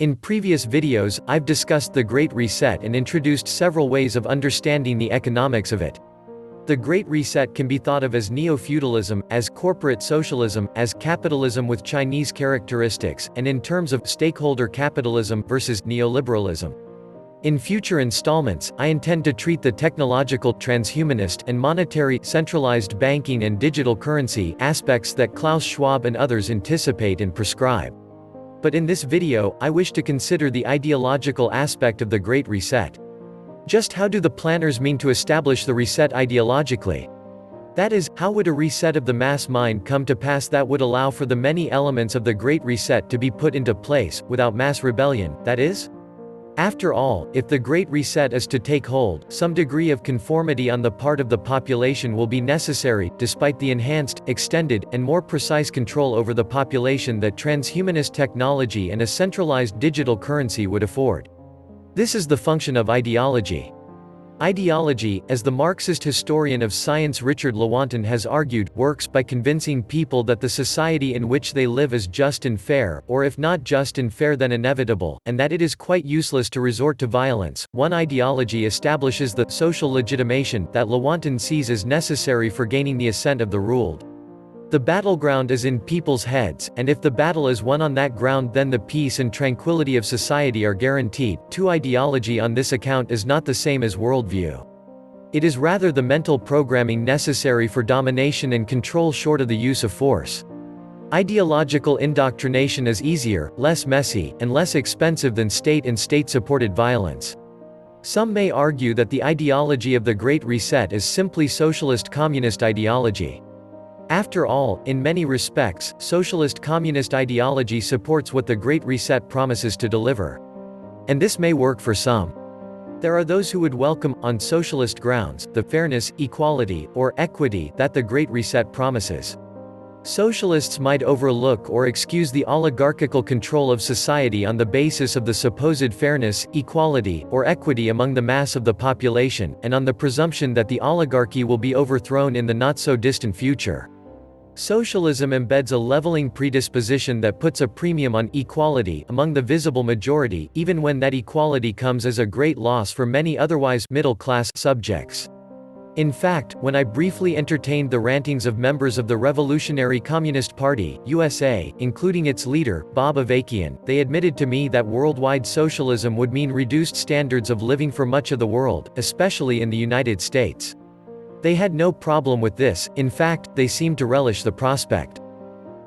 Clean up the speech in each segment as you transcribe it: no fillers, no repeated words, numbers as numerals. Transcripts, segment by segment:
In previous videos, I've discussed the Great Reset and introduced several ways of understanding the economics of it. The Great Reset can be thought of as neofeudalism, as corporate socialism, as capitalism with Chinese characteristics, and in terms of stakeholder capitalism versus neoliberalism. In future installments, I intend to treat the technological, transhumanist, and monetary, centralized banking and digital currency aspects that Klaus Schwab and others anticipate and prescribe. But in this video, I wish to consider the ideological aspect of the Great Reset. Just how do the planners mean to establish the reset ideologically? That is, how would a reset of the mass mind come to pass that would allow for the many elements of the Great Reset to be put into place, without mass rebellion, that is? After all, if the Great Reset is to take hold, some degree of conformity on the part of the population will be necessary, despite the enhanced, extended, and more precise control over the population that transhumanist technology and a centralized digital currency would afford. This is the function of ideology. Ideology, as the Marxist historian of science Richard Lewontin has argued, works by convincing people that the society in which they live is just and fair, or if not just and fair then inevitable, and that it is quite useless to resort to violence. One ideology establishes the social legitimation that Lewontin sees as necessary for gaining the assent of the ruled. The battleground is in people's heads, and if the battle is won on that ground then the peace and tranquility of society are guaranteed. Ideology on this account is not the same as worldview. It is rather the mental programming necessary for domination and control short of the use of force. Ideological indoctrination is easier, less messy, and less expensive than state and state-supported violence. Some may argue that the ideology of the Great Reset is simply socialist communist ideology. After all, in many respects, socialist communist ideology supports what the Great Reset promises to deliver. And this may work for some. There are those who would welcome, on socialist grounds, the fairness, equality, or equity that the Great Reset promises. Socialists might overlook or excuse the oligarchical control of society on the basis of the supposed fairness, equality, or equity among the mass of the population, and on the presumption that the oligarchy will be overthrown in the not-so-distant future. Socialism embeds a leveling predisposition that puts a premium on equality among the visible majority, even when that equality comes as a great loss for many otherwise middle-class subjects. In fact, when I briefly entertained the rantings of members of the Revolutionary Communist Party, USA, including its leader, Bob Avakian, they admitted to me that worldwide socialism would mean reduced standards of living for much of the world, especially in the United States. They had no problem with this, in fact, they seemed to relish the prospect.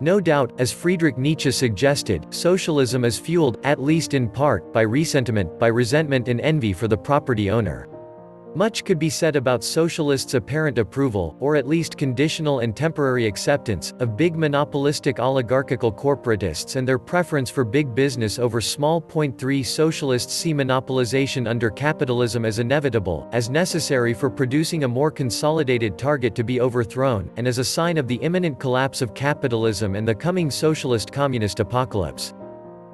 No doubt, as Friedrich Nietzsche suggested, socialism is fueled, at least in part, by resentiment, by resentment and envy for the property owner. Much could be said about socialists' apparent approval, or at least conditional and temporary acceptance, of big monopolistic oligarchical corporatists and their preference for big business over small. 3 Socialists see monopolization under capitalism as inevitable, as necessary for producing a more consolidated target to be overthrown, and as a sign of the imminent collapse of capitalism and the coming socialist-communist apocalypse.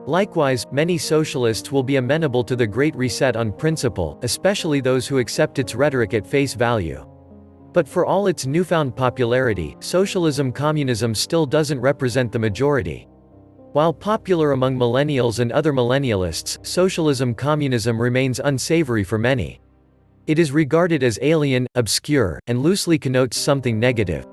Likewise, many socialists will be amenable to the Great Reset on principle, especially those who accept its rhetoric at face value. But for all its newfound popularity, socialism-communism still doesn't represent the majority. While popular among millennials and other millennialists, socialism-communism remains unsavory for many. It is regarded as alien, obscure, and loosely connotes something negative.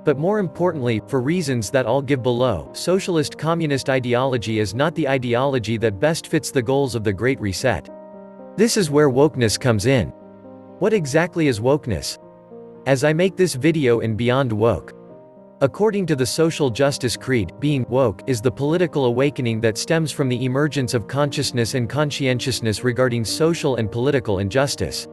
But more importantly, for reasons that I'll give below, socialist-communist ideology is not the ideology that best fits the goals of the Great Reset. This is where wokeness comes in. What exactly is wokeness? As I make this video in Beyond Woke. According to the social justice creed, being woke is the political awakening that stems from the emergence of consciousness and conscientiousness regarding social and political injustice.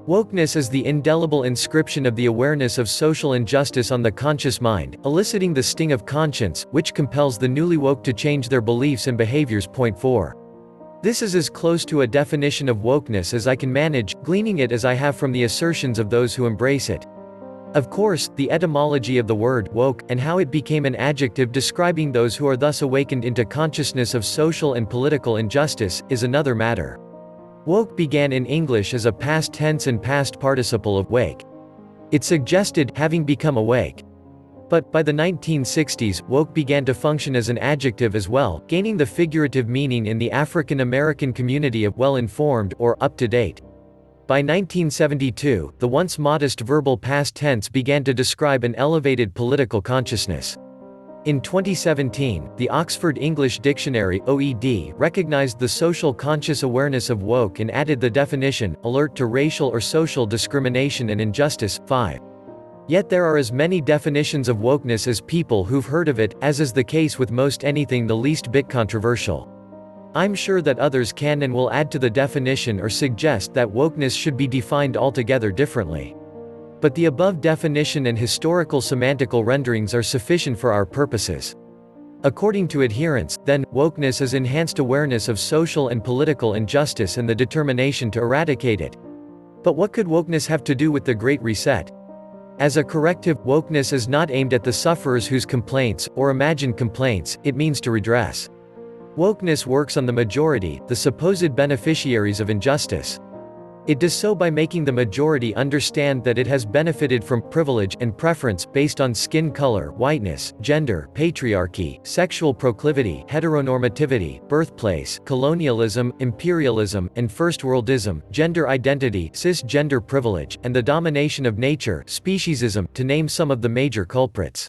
Wokeness is the indelible inscription of the awareness of social injustice on the conscious mind, eliciting the sting of conscience, which compels the newly woke to change their beliefs and behaviors. 4. This is as close to a definition of wokeness as I can manage, gleaning it as I have from the assertions of those who embrace it. Of course, the etymology of the word woke, and how it became an adjective describing those who are thus awakened into consciousness of social and political injustice, is another matter. Woke began in English as a past tense and past participle of wake. It suggested having become awake. But, by the 1960s, woke began to function as an adjective as well, gaining the figurative meaning in the African American community of well-informed or up-to-date. By 1972, the once modest verbal past tense began to describe an elevated political consciousness. In 2017, the Oxford English Dictionary (OED) recognized the social conscious awareness of woke and added the definition, alert to racial or social discrimination and injustice. 5. Yet there are as many definitions of wokeness as people who've heard of it, as is the case with most anything the least bit controversial. I'm sure that others can and will add to the definition or suggest that wokeness should be defined altogether differently. But the above definition and historical semantical renderings are sufficient for our purposes. According to adherents, then, wokeness is enhanced awareness of social and political injustice and the determination to eradicate it. But what could wokeness have to do with the Great Reset? As a corrective, wokeness is not aimed at the sufferers whose complaints, or imagined complaints, it means to redress. Wokeness works on the majority, the supposed beneficiaries of injustice. It does so by making the majority understand that it has benefited from privilege and preference based on skin color, whiteness, gender, patriarchy, sexual proclivity, heteronormativity, birthplace, colonialism, imperialism, and first-worldism, gender identity, cisgender privilege, and the domination of nature, speciesism, to name some of the major culprits.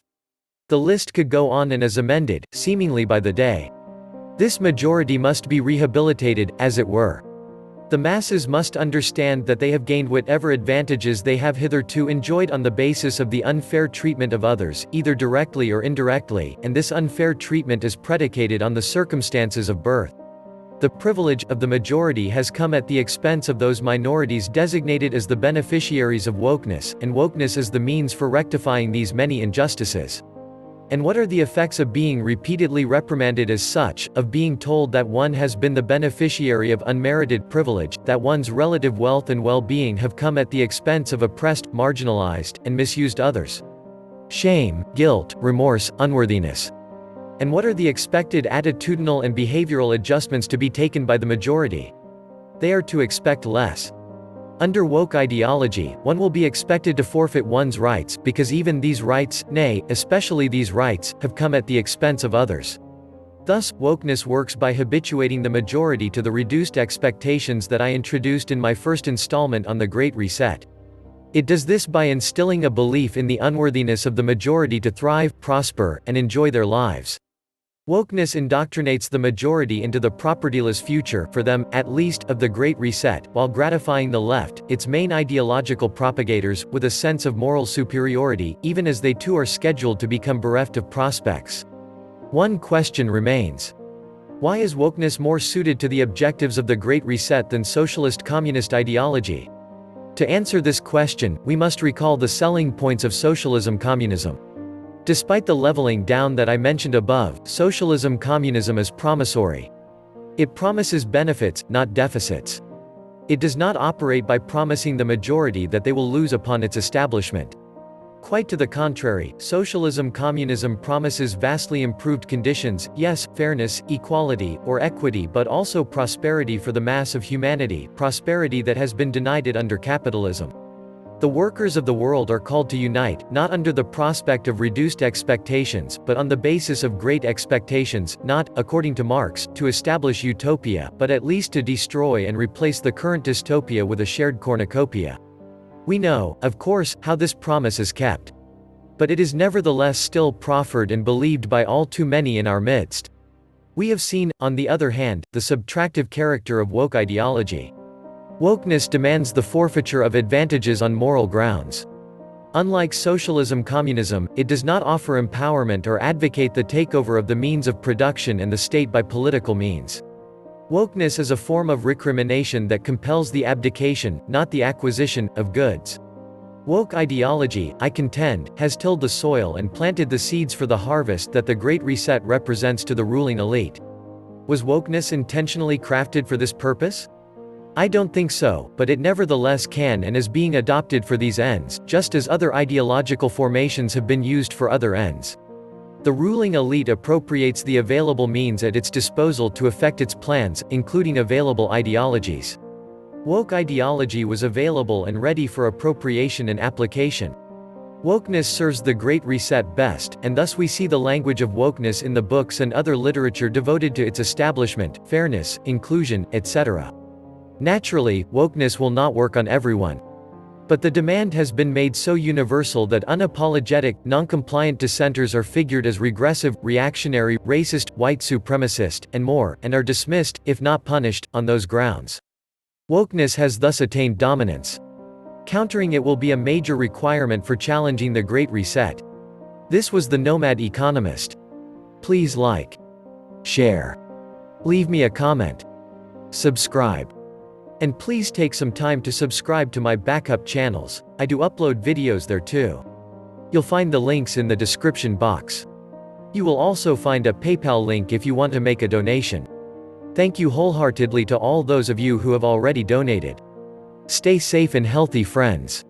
The list could go on and is amended, seemingly by the day. This majority must be rehabilitated, as it were. The masses must understand that they have gained whatever advantages they have hitherto enjoyed on the basis of the unfair treatment of others, either directly or indirectly, and this unfair treatment is predicated on the circumstances of birth. The privilege of the majority has come at the expense of those minorities designated as the beneficiaries of wokeness, and wokeness is the means for rectifying these many injustices. And what are the effects of being repeatedly reprimanded as such, of being told that one has been the beneficiary of unmerited privilege, that one's relative wealth and well-being have come at the expense of oppressed, marginalized, and misused others? Shame, guilt, remorse, unworthiness. And what are the expected attitudinal and behavioral adjustments to be taken by the majority? They are to expect less. Under woke ideology, one will be expected to forfeit one's rights, because even these rights, nay, especially these rights, have come at the expense of others. Thus, wokeness works by habituating the majority to the reduced expectations that I introduced in my first installment on the Great Reset. It does this by instilling a belief in the unworthiness of the majority to thrive, prosper, and enjoy their lives. Wokeness indoctrinates the majority into the propertyless future, for them, at least, of the Great Reset, while gratifying the left, its main ideological propagators, with a sense of moral superiority, even as they too are scheduled to become bereft of prospects. One question remains. Why is wokeness more suited to the objectives of the Great Reset than socialist communist ideology? To answer this question, we must recall the selling points of socialism-communism. Despite the leveling down that I mentioned above, socialism-communism is promissory. It promises benefits, not deficits. It does not operate by promising the majority that they will lose upon its establishment. Quite to the contrary, socialism-communism promises vastly improved conditions, yes, fairness, equality, or equity, but also prosperity for the mass of humanity, prosperity that has been denied it under capitalism. The workers of the world are called to unite, not under the prospect of reduced expectations, but on the basis of great expectations, not, according to Marx, to establish utopia, but at least to destroy and replace the current dystopia with a shared cornucopia. We know, of course, how this promise is kept. But it is nevertheless still proffered and believed by all too many in our midst. We have seen, on the other hand, the subtractive character of woke ideology. Wokeness demands the forfeiture of advantages on moral grounds. Unlike socialism-communism, it does not offer empowerment or advocate the takeover of the means of production and the state by political means. Wokeness is a form of recrimination that compels the abdication, not the acquisition, of goods. Woke ideology, I contend, has tilled the soil and planted the seeds for the harvest that the Great Reset represents to the ruling elite. Was wokeness intentionally crafted for this purpose? I don't think so, but it nevertheless can and is being adopted for these ends, just as other ideological formations have been used for other ends. The ruling elite appropriates the available means at its disposal to effect its plans, including available ideologies. Woke ideology was available and ready for appropriation and application. Wokeness serves the Great Reset best, and thus we see the language of wokeness in the books and other literature devoted to its establishment, fairness, inclusion, etc. Naturally, wokeness will not work on everyone. But the demand has been made so universal that unapologetic, non-compliant dissenters are figured as regressive, reactionary, racist, white supremacist, and more, and are dismissed, if not punished, on those grounds. Wokeness has thus attained dominance. Countering it will be a major requirement for challenging the Great Reset. This was the Nomad Economist. Please like, share, leave me a comment, subscribe. And please take some time to subscribe to my backup channels. I do upload videos there too. You'll find the links in the description box. You will also find a PayPal link if you want to make a donation. Thank you wholeheartedly to all those of you who have already donated. Stay safe and healthy, friends.